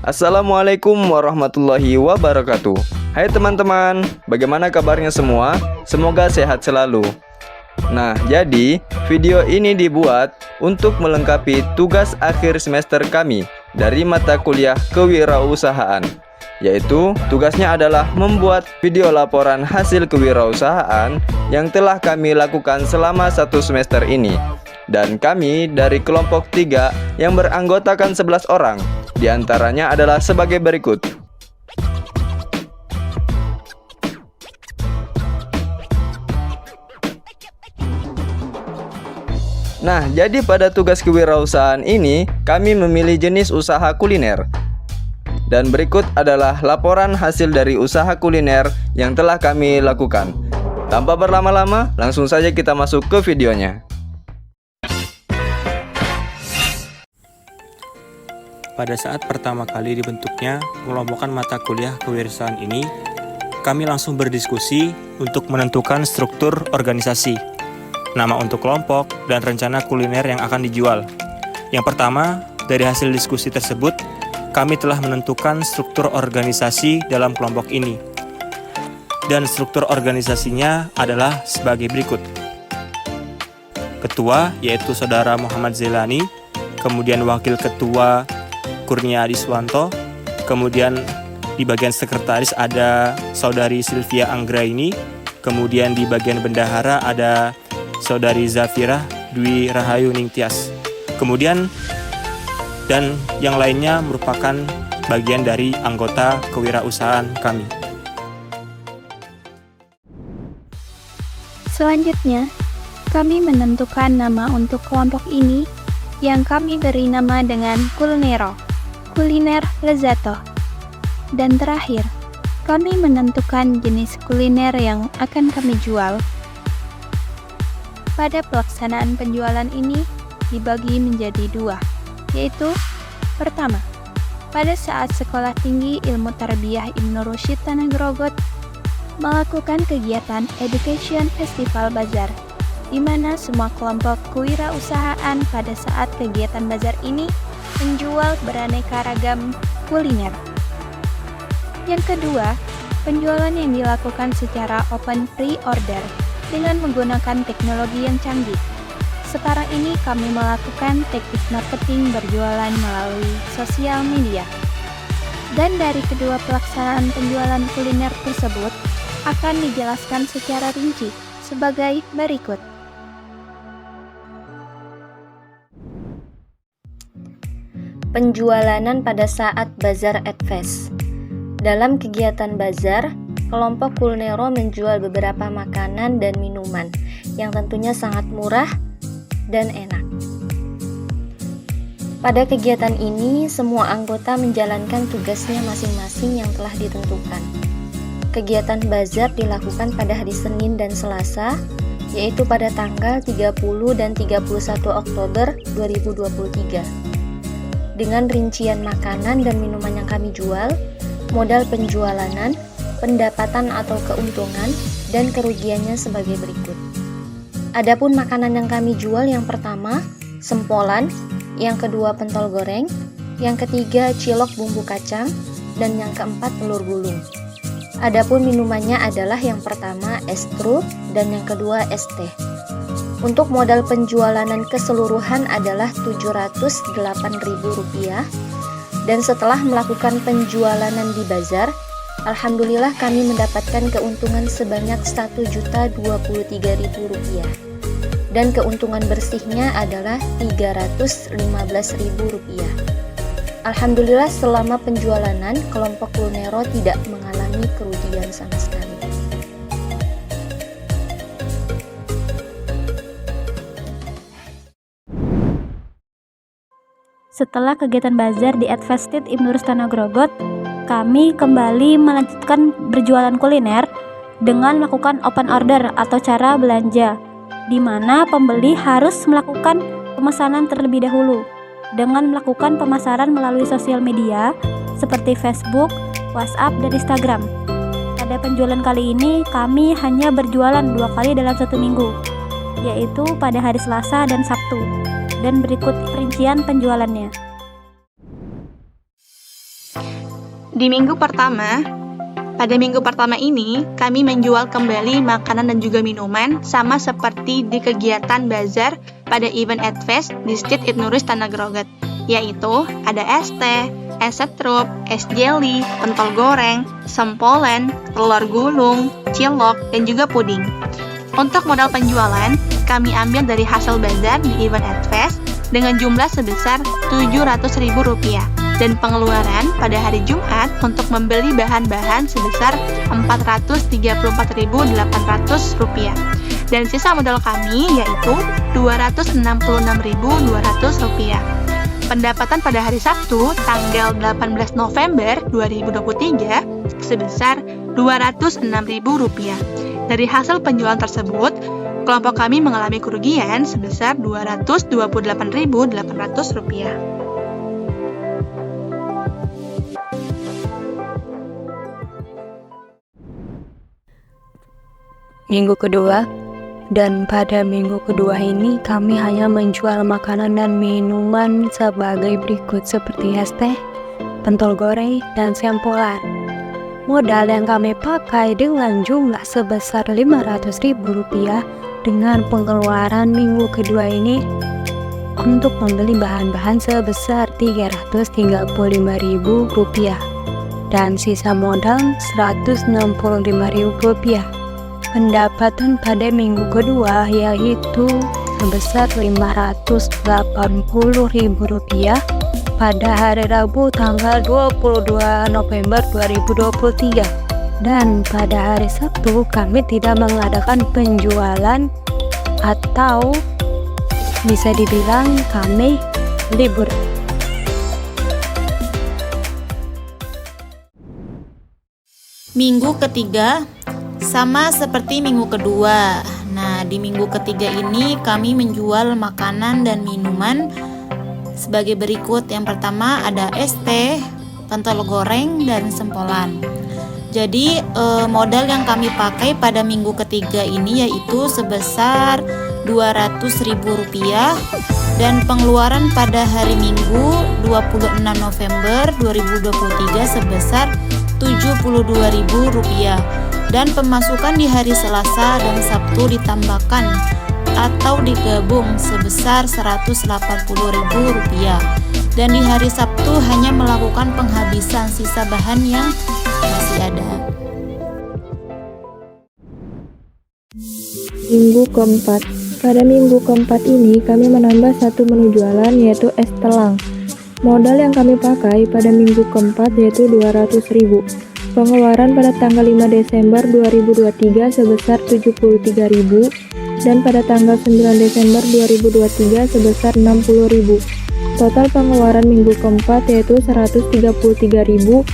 Assalamualaikum warahmatullahi wabarakatuh. Hai teman-teman, bagaimana kabarnya semua? Semoga sehat selalu. Nah, jadi video ini dibuat untuk melengkapi tugas akhir semester kami dari mata kuliah kewirausahaan. Yaitu, tugasnya adalah membuat video laporan hasil kewirausahaan yang telah kami lakukan selama 1 semester ini. Dan kami dari kelompok 3 yang beranggotakan 11 orang. Di antaranya adalah sebagai berikut. Nah, jadi pada tugas kewirausahaan ini, kami memilih jenis usaha kuliner. Dan berikut adalah laporan hasil dari usaha kuliner yang telah kami lakukan. Tanpa berlama-lama, langsung saja kita masuk ke videonya. Pada saat pertama kali dibentuknya pengelompokan mata kuliah kewirausahaan ini, kami langsung berdiskusi untuk menentukan struktur organisasi, nama untuk kelompok, dan rencana kuliner yang akan dijual. Yang pertama, dari hasil diskusi tersebut, kami telah menentukan struktur organisasi dalam kelompok ini. Dan struktur organisasinya adalah sebagai berikut. Ketua, yaitu Saudara Muhammad Zelani, kemudian Wakil Ketua Kurnia Adiswanto, kemudian di bagian sekretaris ada Saudari Sylvia Anggraini, kemudian di bagian bendahara ada Saudari Zafira Dwi Rahayu Ningtyas. Kemudian dan yang lainnya merupakan bagian dari anggota kewirausahaan kami. Selanjutnya, kami menentukan nama untuk kelompok ini yang kami beri nama dengan Kuliner Lezato. Dan terakhir, kami menentukan jenis kuliner yang akan kami jual. Pada pelaksanaan penjualan ini dibagi menjadi 2, yaitu pertama, pada saat Sekolah Tinggi Ilmu Tarbiyah Ibnu Rusyid Tanah Grogot melakukan kegiatan Education Festival Bazar, di mana semua kelompok kewirausahaan pada saat kegiatan bazar ini menjual beraneka ragam kuliner. Yang kedua, penjualan yang dilakukan secara open pre-order dengan menggunakan teknologi yang canggih. Sekarang ini kami melakukan teknik marketing berjualan melalui sosial media. Dan dari kedua pelaksanaan penjualan kuliner tersebut akan dijelaskan secara rinci sebagai berikut. Penjualanan pada saat Bazar Adfest. Dalam kegiatan bazar, kelompok Kulnero menjual beberapa makanan dan minuman yang tentunya sangat murah dan enak. Pada kegiatan ini, semua anggota menjalankan tugasnya masing-masing yang telah ditentukan. Kegiatan bazar dilakukan pada hari Senin dan Selasa, yaitu pada tanggal 30 dan 31 Oktober 2023. Dengan rincian makanan dan minuman yang kami jual, modal penjualanan, pendapatan atau keuntungan, dan kerugiannya sebagai berikut. Adapun makanan yang kami jual, yang pertama, sempolan, yang kedua pentol goreng, yang ketiga cilok bumbu kacang, dan yang keempat telur gulung. Adapun minumannya adalah yang pertama es truk dan yang kedua es teh. Untuk modal penjualanan keseluruhan adalah Rp708.000, dan setelah melakukan penjualanan di bazar, alhamdulillah kami mendapatkan keuntungan sebanyak Rp1.023.000, dan keuntungan bersihnya adalah Rp315.000. Alhamdulillah selama penjualanan kelompok Kulnero tidak mengalami kerugian sama sekali. Setelah kegiatan bazar di Advested Ibnu Rusyid Tanah Grogot, kami kembali melanjutkan berjualan kuliner dengan melakukan open order atau cara belanja, di mana pembeli harus melakukan pemesanan terlebih dahulu dengan melakukan pemasaran melalui sosial media seperti Facebook, WhatsApp, dan Instagram. Pada penjualan kali ini, kami hanya berjualan 2 kali dalam 1 minggu, yaitu pada hari Selasa dan Sabtu. Dan berikut rincian penjualannya. Pada minggu pertama ini, kami menjual kembali makanan dan juga minuman sama seperti di kegiatan bazar pada event Adfest di Street Ibnu Rushd Tanah Grogot, yaitu ada es teh, es setrup, es jelly, pentol goreng, sempolen, telur gulung, cilok, dan juga puding. Untuk modal penjualan, kami ambil dari hasil bazar di event Adfest dengan jumlah sebesar Rp700.000 dan pengeluaran pada hari Jumat untuk membeli bahan-bahan sebesar Rp434.800 dan sisa modal kami yaitu Rp266.200. Pendapatan pada hari Sabtu tanggal 18 November 2023 sebesar Rp206.000. Dari hasil penjualan tersebut, kelompok kami mengalami kerugian sebesar Rp228.800. Minggu kedua, dan pada minggu kedua ini kami hanya menjual makanan dan minuman sebagai berikut seperti es teh, pentol goreng, dan sempolan. Modal yang kami pakai dengan jumlah sebesar Rp500.000 dengan pengeluaran minggu kedua ini untuk membeli bahan-bahan sebesar Rp335.000 dan sisa modal Rp165.000. Pendapatan pada minggu kedua yaitu sebesar Rp580.000 pada hari Rabu tanggal 22 November 2023, dan pada hari Sabtu kami tidak mengadakan penjualan atau bisa dibilang kami libur. Minggu ketiga sama seperti minggu kedua. Nah, di minggu ketiga ini kami menjual makanan dan minuman sebagai berikut. Yang pertama ada es teh, pentol goreng, dan sempolan. Jadi modal yang kami pakai pada minggu ketiga ini yaitu sebesar Rp200.000 dan pengeluaran pada hari Minggu 26 November 2023 sebesar Rp72.000 dan pemasukan di hari Selasa dan Sabtu ditambahkan atau digabung sebesar Rp180.000 dan di hari Sabtu hanya melakukan penghabisan sisa bahan yang masih ada. Minggu keempat. Pada minggu keempat ini kami menambah satu menu jualan yaitu es telang. Modal yang kami pakai pada minggu keempat yaitu Rp200.000. Pengeluaran pada tanggal 5 Desember 2023 sebesar Rp73.000 dan pada tanggal 9 Desember 2023 sebesar Rp60.000. Total pengeluaran minggu keempat yaitu Rp133.000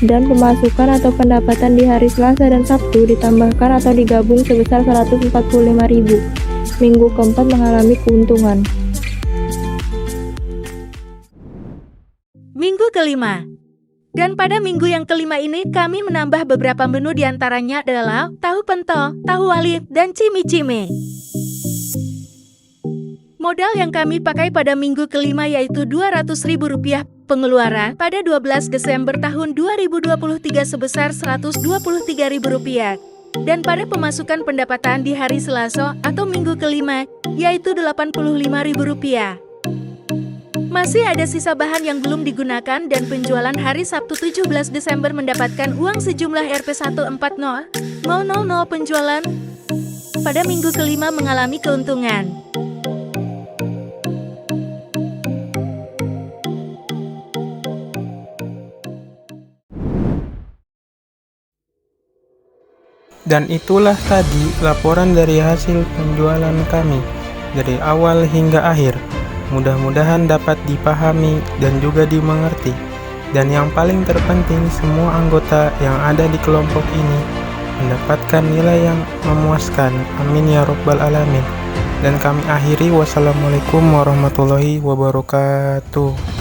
dan pemasukan atau pendapatan di hari Selasa dan Sabtu ditambahkan atau digabung sebesar Rp145.000. Minggu keempat mengalami keuntungan. Minggu kelima. Dan pada minggu yang kelima ini kami menambah beberapa menu diantaranya adalah tahu pentol, tahu wali, dan cimi-cimi. Modal yang kami pakai pada minggu kelima yaitu Rp200.000. Pengeluaran pada 12 Desember tahun 2023 sebesar Rp123.000. Dan pada pemasukan pendapatan di hari Selasa atau minggu kelima yaitu Rp85.000. Masih ada sisa bahan yang belum digunakan dan penjualan hari Sabtu 17 Desember mendapatkan uang sejumlah Rp140.000 penjualan pada minggu kelima mengalami keuntungan. Dan itulah tadi laporan dari hasil penjualan kami dari awal hingga akhir. Mudah-mudahan dapat dipahami dan juga dimengerti. Dan yang paling terpenting, semua anggota yang ada di kelompok ini mendapatkan nilai yang memuaskan. Amin ya rabbal alamin. Dan kami akhiri, wassalamualaikum warahmatullahi wabarakatuh.